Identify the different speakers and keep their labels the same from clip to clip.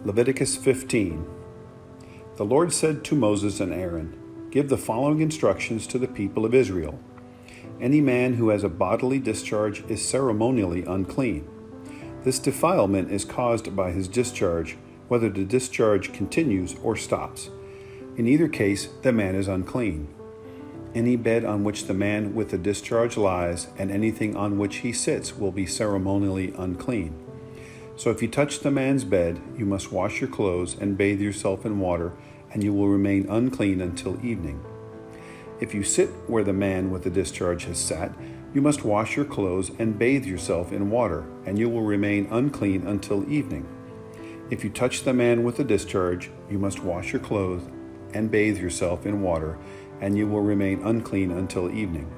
Speaker 1: Leviticus 15. The Lord said to Moses and Aaron, "Give the following instructions to the people of Israel. Any man who has a bodily discharge is ceremonially unclean. This defilement is caused by his discharge, whether the discharge continues or stops. In either case, the man is unclean. Any bed on which the man with the discharge lies and anything on which he sits will be ceremonially unclean. So if you touch the man's bed, you must wash your clothes and bathe yourself in water, and you will remain unclean until evening. If you sit where the man with the discharge has sat, you must wash your clothes and bathe yourself in water, and you will remain unclean until evening. If you touch the man with the discharge, you must wash your clothes and bathe yourself in water, and you will remain unclean until evening.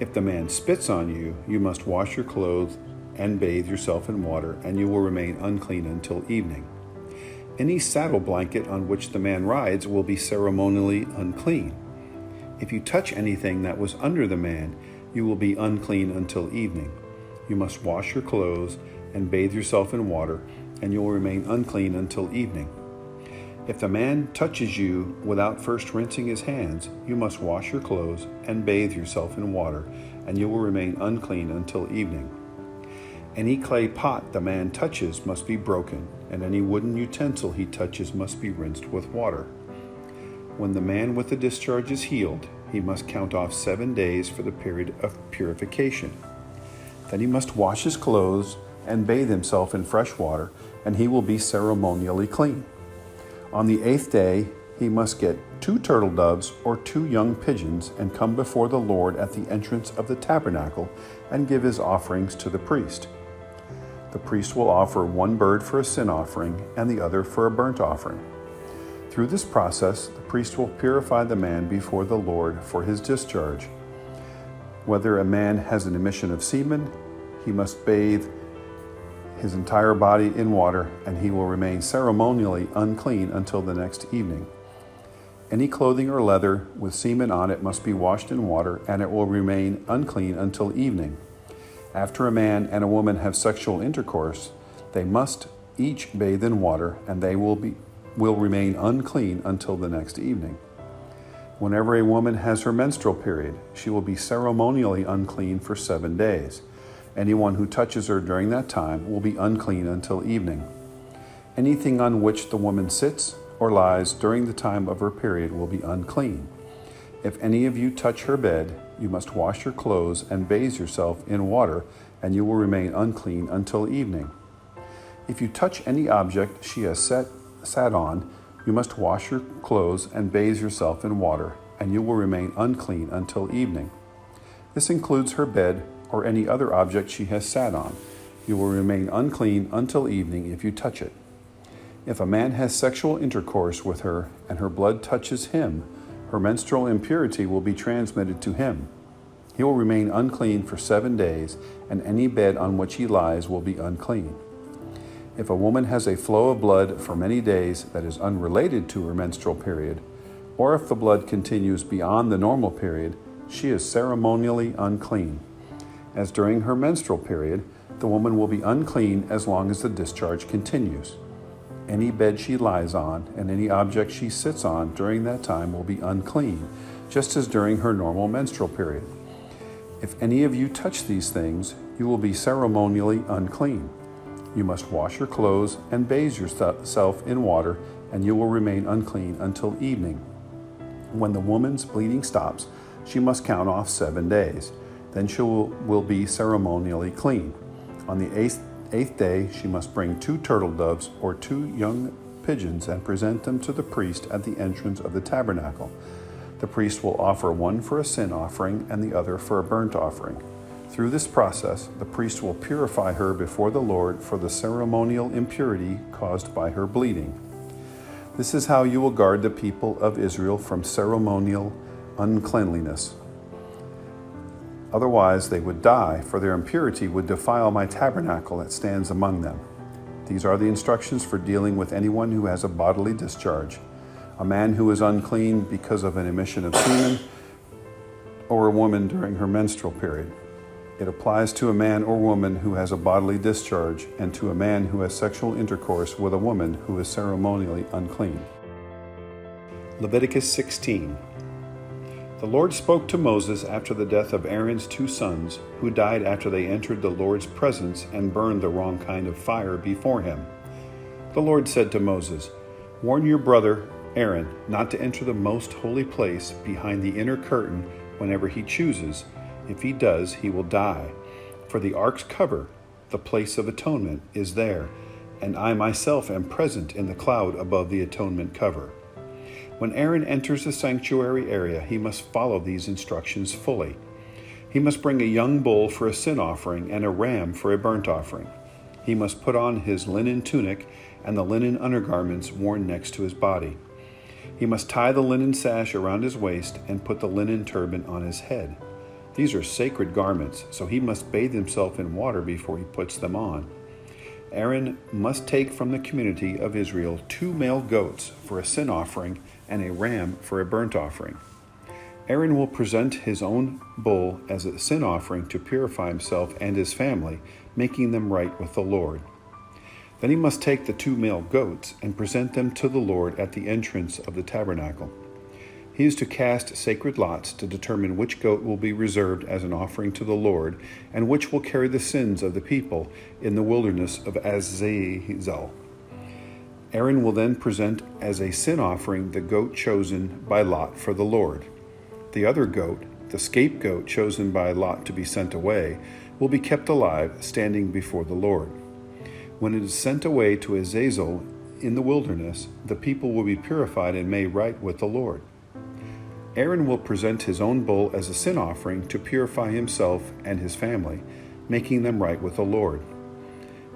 Speaker 1: If the man spits on you, you must wash your clothes and bathe yourself in water, and you will remain unclean until evening. Any saddle blanket on which the man rides will be ceremonially unclean. If you touch anything that was under the man, you will be unclean until evening. You must wash your clothes and bathe yourself in water, and you will remain unclean until evening. If the man touches you without first rinsing his hands, you must wash your clothes and bathe yourself in water, and you will remain unclean until evening. Any clay pot the man touches must be broken, and any wooden utensil he touches must be rinsed with water. When the man with the discharge is healed, he must count off 7 days for the period of purification. Then he must wash his clothes and bathe himself in fresh water, and he will be ceremonially clean. On the 8th day, he must get 2 turtle doves or 2 young pigeons and come before the Lord at the entrance of the tabernacle and give his offerings to the priest. The priest will offer 1 bird for a sin offering and the other for a burnt offering. Through this process, the priest will purify the man before the Lord for his discharge. Whether a man has an emission of semen, he must bathe his entire body in water, and he will remain ceremonially unclean until the next evening. Any clothing or leather with semen on it must be washed in water, and it will remain unclean until evening. After a man and a woman have sexual intercourse, they must each bathe in water, and they will remain unclean until the next evening. Whenever a woman has her menstrual period, she will be ceremonially unclean for 7 days. Anyone who touches her during that time will be unclean until evening. Anything on which the woman sits or lies during the time of her period will be unclean. If any of you touch her bed, you must wash your clothes and bathe yourself in water, and you will remain unclean until evening. If you touch any object she has sat on, you must wash your clothes and bathe yourself in water, and you will remain unclean until evening. This includes her bed or any other object she has sat on. You will remain unclean until evening if you touch it. If a man has sexual intercourse with her and her blood touches him, her menstrual impurity will be transmitted to him. He will remain unclean for 7 days, and any bed on which he lies will be unclean. If a woman has a flow of blood for many days that is unrelated to her menstrual period, or if the blood continues beyond the normal period, she is ceremonially unclean. As during her menstrual period, the woman will be unclean as long as the discharge continues. Any bed she lies on and any object she sits on during that time will be unclean, just as during her normal menstrual period. If any of you touch these things, you will be ceremonially unclean. You must wash your clothes and bathe yourself in water, and you will remain unclean until evening. When the woman's bleeding stops, she must count off 7 days. Then she will be ceremonially clean. On the eighth day, she must bring 2 turtle doves or 2 young pigeons and present them to the priest at the entrance of the tabernacle. The priest will offer 1 for a sin offering and the other for a burnt offering. Through this process, the priest will purify her before the Lord for the ceremonial impurity caused by her bleeding. This is how you will guard the people of Israel from ceremonial uncleanliness. Otherwise they would die, for their impurity would defile my tabernacle that stands among them. These are the instructions for dealing with anyone who has a bodily discharge, a man who is unclean because of an emission of semen, or a woman during her menstrual period. It applies to a man or woman who has a bodily discharge, and to a man who has sexual intercourse with a woman who is ceremonially unclean. Leviticus 16. The Lord spoke to Moses after the death of Aaron's 2 sons, who died after they entered the Lord's presence and burned the wrong kind of fire before him. The Lord said to Moses, "Warn your brother Aaron not to enter the most holy place behind the inner curtain whenever he chooses. If he does, he will die. For the ark's cover, the place of atonement, is there, and I myself am present in the cloud above the atonement cover. When Aaron enters the sanctuary area, he must follow these instructions fully. He must bring a young bull for a sin offering and a ram for a burnt offering. He must put on his linen tunic and the linen undergarments worn next to his body. He must tie the linen sash around his waist and put the linen turban on his head. These are sacred garments, so he must bathe himself in water before he puts them on. Aaron must take from the community of Israel 2 male goats for a sin offering and a ram for a burnt offering. Aaron will present his own bull as a sin offering to purify himself and his family, making them right with the Lord. Then he must take the 2 male goats and present them to the Lord at the entrance of the tabernacle. He is to cast sacred lots to determine which goat will be reserved as an offering to the Lord and which will carry the sins of the people in the wilderness of Azazel. Aaron will then present as a sin offering the goat chosen by lot for the Lord. The other goat, the scapegoat chosen by lot to be sent away, will be kept alive, standing before the Lord. When it is sent away to Azazel in the wilderness, the people will be purified and made right with the Lord. Aaron will present his own bull as a sin offering to purify himself and his family, making them right with the Lord.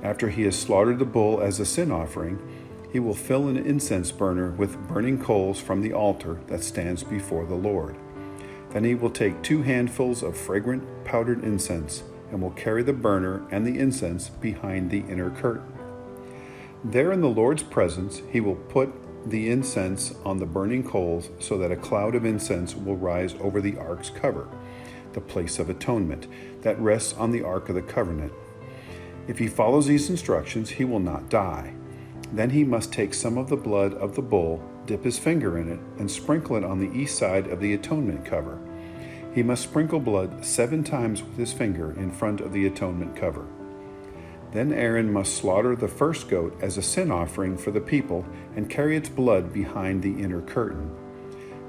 Speaker 1: After he has slaughtered the bull as a sin offering, he will fill an incense burner with burning coals from the altar that stands before the Lord. Then he will take 2 handfuls of fragrant powdered incense and will carry the burner and the incense behind the inner curtain. There in the Lord's presence, he will put the incense on the burning coals so that a cloud of incense will rise over the ark's cover, the place of atonement, that rests on the ark of the covenant. If he follows these instructions, he will not die. Then he must take some of the blood of the bull, dip his finger in it, and sprinkle it on the east side of the atonement cover. He must sprinkle blood 7 times with his finger in front of the atonement cover. Then Aaron must slaughter the first goat as a sin offering for the people and carry its blood behind the inner curtain.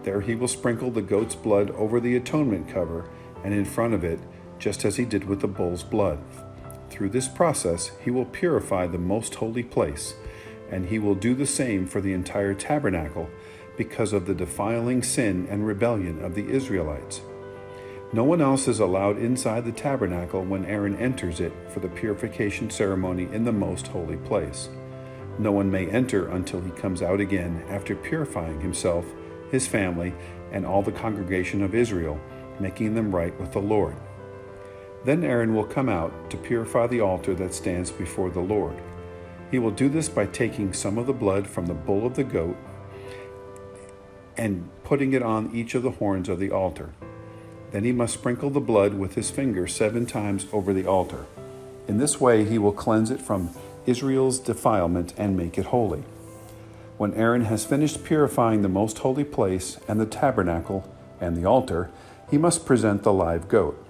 Speaker 1: There he will sprinkle the goat's blood over the atonement cover and in front of it, just as he did with the bull's blood. Through this process, he will purify the most holy place, and he will do the same for the entire tabernacle because of the defiling sin and rebellion of the Israelites. No one else is allowed inside the tabernacle when Aaron enters it for the purification ceremony in the most holy place. No one may enter until he comes out again after purifying himself, his family, and all the congregation of Israel, making them right with the Lord. Then Aaron will come out to purify the altar that stands before the Lord. He will do this by taking some of the blood from the bull of the goat and putting it on each of the horns of the altar. Then he must sprinkle the blood with his finger 7 times over the altar. In this way he will cleanse it from Israel's defilement and make it holy. When Aaron has finished purifying the most holy place and the tabernacle and the altar, he must present the live goat.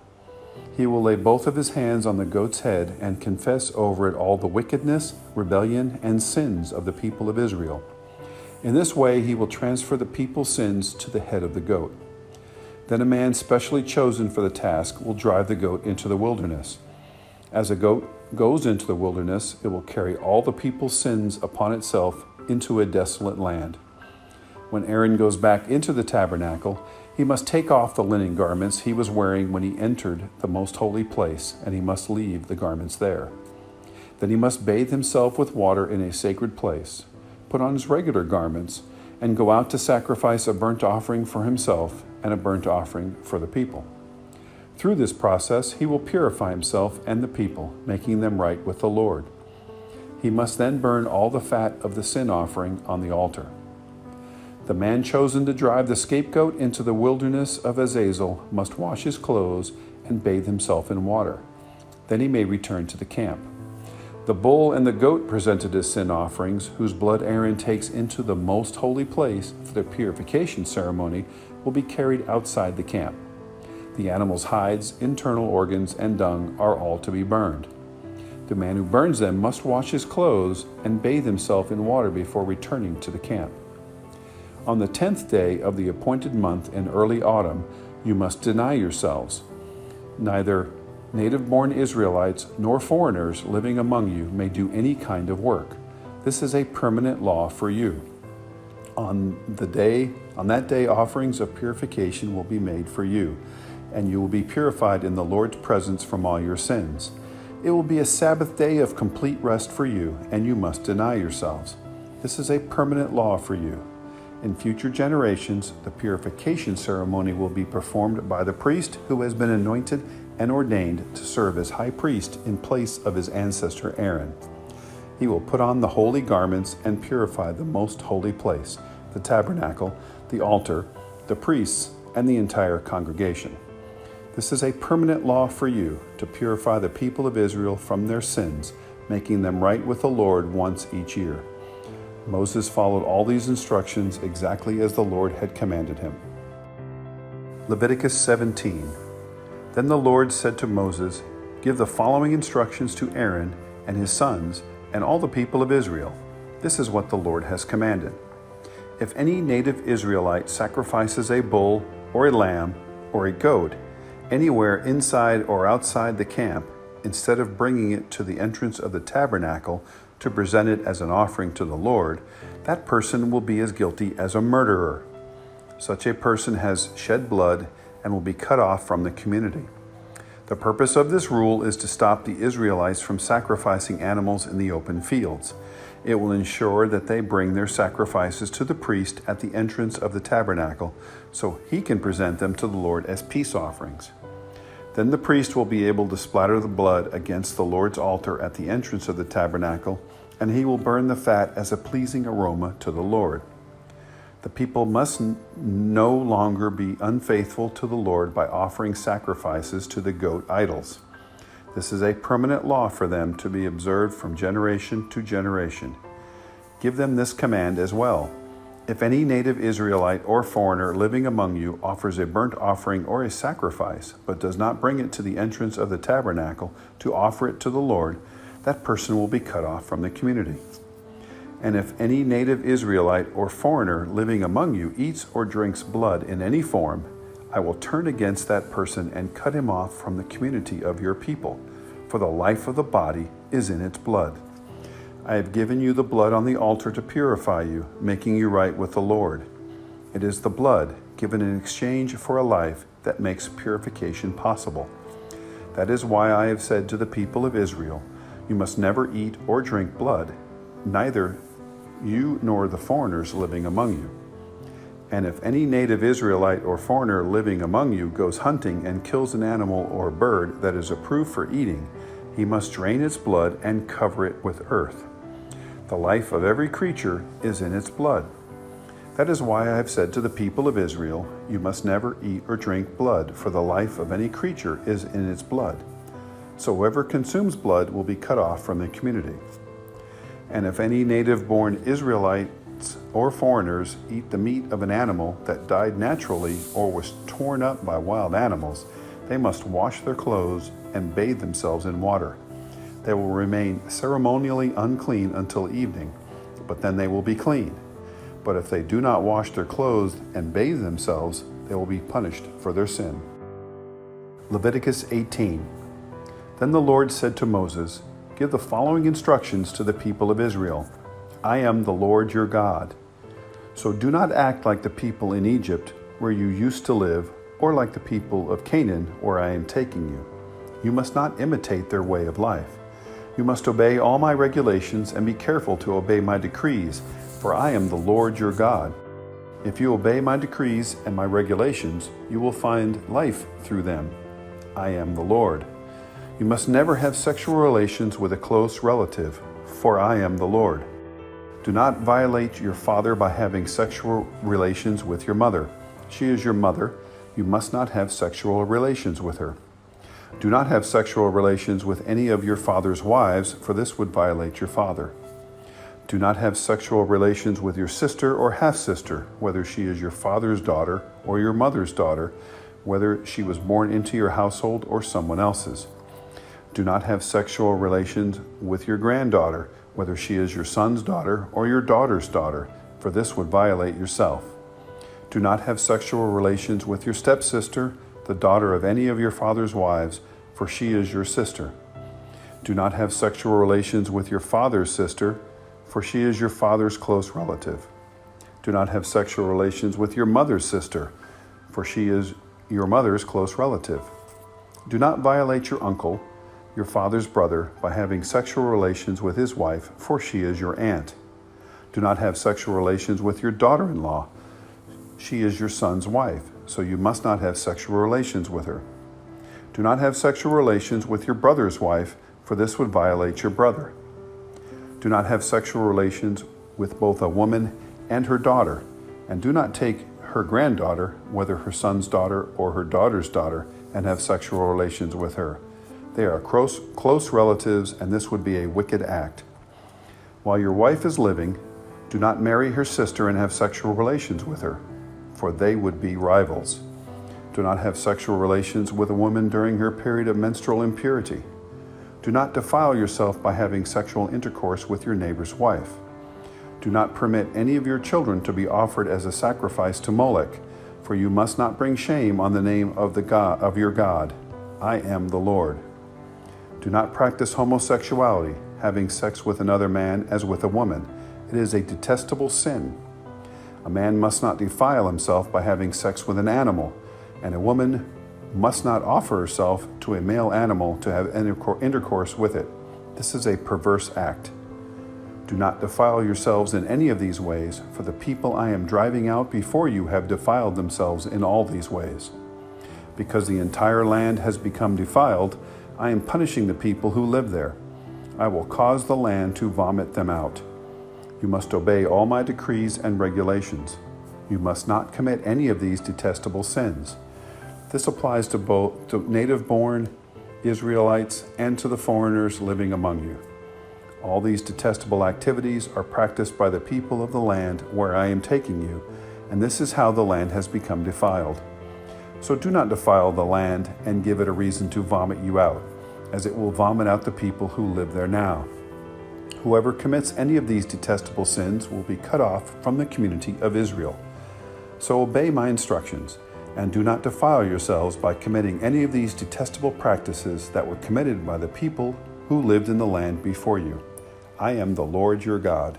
Speaker 1: He will lay both of his hands on the goat's head and confess over it all the wickedness, rebellion, and sins of the people of Israel. In this way he will transfer the people's sins to the head of the goat. Then a man specially chosen for the task will drive the goat into the wilderness. As a goat goes into the wilderness, it will carry all the people's sins upon itself into a desolate land. When Aaron goes back into the tabernacle, he must take off the linen garments he was wearing when he entered the most holy place, and he must leave the garments there. Then he must bathe himself with water in a sacred place, put on his regular garments, and go out to sacrifice a burnt offering for himself and a burnt offering for the people. Through this process, he will purify himself and the people, making them right with the Lord. He must then burn all the fat of the sin offering on the altar. The man chosen to drive the scapegoat into the wilderness of Azazel must wash his clothes and bathe himself in water. Then he may return to the camp. The bull and the goat presented as sin offerings, whose blood Aaron takes into the most holy place for the purification ceremony, will be carried outside the camp. The animal's hides, internal organs, and dung are all to be burned. The man who burns them must wash his clothes and bathe himself in water before returning to the camp. On the 10th day of the appointed month in early autumn, you must deny yourselves. Neither native-born Israelites nor foreigners living among you may do any kind of work. This is a permanent law for you. On that day, offerings of purification will be made for you, and you will be purified in the Lord's presence from all your sins. It will be a Sabbath day of complete rest for you, and you must deny yourselves. This is a permanent law for you. In future generations, the purification ceremony will be performed by the priest who has been anointed and ordained to serve as high priest in place of his ancestor Aaron. He will put on the holy garments and purify the most holy place, the tabernacle, the altar, the priests, and the entire congregation. This is a permanent law for you to purify the people of Israel from their sins, making them right with the Lord once each year. Moses followed all these instructions exactly as the Lord had commanded him. Leviticus 17. Then the Lord said to Moses, "Give the following instructions to Aaron and his sons and all the people of Israel. This is what the Lord has commanded. If any native Israelite sacrifices a bull or a lamb or a goat anywhere inside or outside the camp, instead of bringing it to the entrance of the tabernacle to present it as an offering to the Lord, that person will be as guilty as a murderer. Such a person has shed blood and will be cut off from the community. The purpose of this rule is to stop the Israelites from sacrificing animals in the open fields. It will ensure that they bring their sacrifices to the priest at the entrance of the tabernacle, so he can present them to the Lord as peace offerings. Then the priest will be able to splatter the blood against the Lord's altar at the entrance of the tabernacle, and he will burn the fat as a pleasing aroma to the Lord. The people must no longer be unfaithful to the Lord by offering sacrifices to the goat idols. This is a permanent law for them to be observed from generation to generation. Give them this command as well. If any native Israelite or foreigner living among you offers a burnt offering or a sacrifice, but does not bring it to the entrance of the tabernacle to offer it to the Lord, that person will be cut off from the community. And if any native Israelite or foreigner living among you eats or drinks blood in any form, I will turn against that person and cut him off from the community of your people, for the life of the body is in its blood. I have given you the blood on the altar to purify you, making you right with the Lord. It is the blood given in exchange for a life that makes purification possible. That is why I have said to the people of Israel, you must never eat or drink blood, neither you nor the foreigners living among you. And if any native Israelite or foreigner living among you goes hunting and kills an animal or bird that is approved for eating, he must drain its blood and cover it with earth. The life of every creature is in its blood. That is why I have said to the people of Israel, you must never eat or drink blood, for the life of any creature is in its blood. So whoever consumes blood will be cut off from the community. And if any native-born Israelites or foreigners eat the meat of an animal that died naturally or was torn up by wild animals, they must wash their clothes and bathe themselves in water. They will remain ceremonially unclean until evening, but then they will be clean. But if they do not wash their clothes and bathe themselves, they will be punished for their sin. Leviticus 18. Then the Lord said to Moses, "Give the following instructions to the people of Israel. I am the Lord your God. So do not act like the people in Egypt, where you used to live, or like the people of Canaan, where I am taking you. You must not imitate their way of life. You must obey all my regulations and be careful to obey my decrees, for I am the Lord your God. If you obey my decrees and my regulations, you will find life through them. I am the Lord. You must never have sexual relations with a close relative, for I am the Lord. Do not violate your father by having sexual relations with your mother. She is your mother. You must not have sexual relations with her. Do not have sexual relations with any of your father's wives, for this would violate your father. Do not have sexual relations with your sister or half-sister, whether she is your father's daughter or your mother's daughter, whether she was born into your household or someone else's. Do not have sexual relations with your granddaughter, whether she is your son's daughter or your daughter's daughter, for this would violate yourself. Do not have sexual relations with your stepsister, the daughter of any of your father's wives, for she is your sister. Do not have sexual relations with your father's sister, for she is your father's close relative. Do not have sexual relations with your mother's sister, for she is your mother's close relative. Do not violate your uncle, your father's brother, by having sexual relations with his wife, for she is your aunt. Do not have sexual relations with your daughter-in-law. She is your son's wife, so you must not have sexual relations with her. Do not have sexual relations with your brother's wife, for this would violate your brother. Do not have sexual relations with both a woman and her daughter, and do not take her granddaughter, whether her son's daughter or her daughter's daughter, and have sexual relations with her. They are close relatives, and this would be a wicked act. While your wife is living, do not marry her sister and have sexual relations with her, for they would be rivals. Do not have sexual relations with a woman during her period of menstrual impurity. Do not defile yourself by having sexual intercourse with your neighbor's wife. Do not permit any of your children to be offered as a sacrifice to Molech, for you must not bring shame on the name of your God. I am the Lord. Do not practice homosexuality, having sex with another man as with a woman. It is a detestable sin. A man must not defile himself by having sex with an animal, and a woman must not offer herself to a male animal to have intercourse with it. This is a perverse act. Do not defile yourselves in any of these ways, for the people I am driving out before you have defiled themselves in all these ways. Because the entire land has become defiled, I am punishing the people who live there. I will cause the land to vomit them out. You must obey all my decrees and regulations. You must not commit any of these detestable sins. This applies to both native-born Israelites and to the foreigners living among you. All these detestable activities are practiced by the people of the land where I am taking you, and this is how the land has become defiled. So do not defile the land and give it a reason to vomit you out, as it will vomit out the people who live there now. Whoever commits any of these detestable sins will be cut off from the community of Israel. So obey my instructions, and do not defile yourselves by committing any of these detestable practices that were committed by the people who lived in the land before you. I am the Lord your God.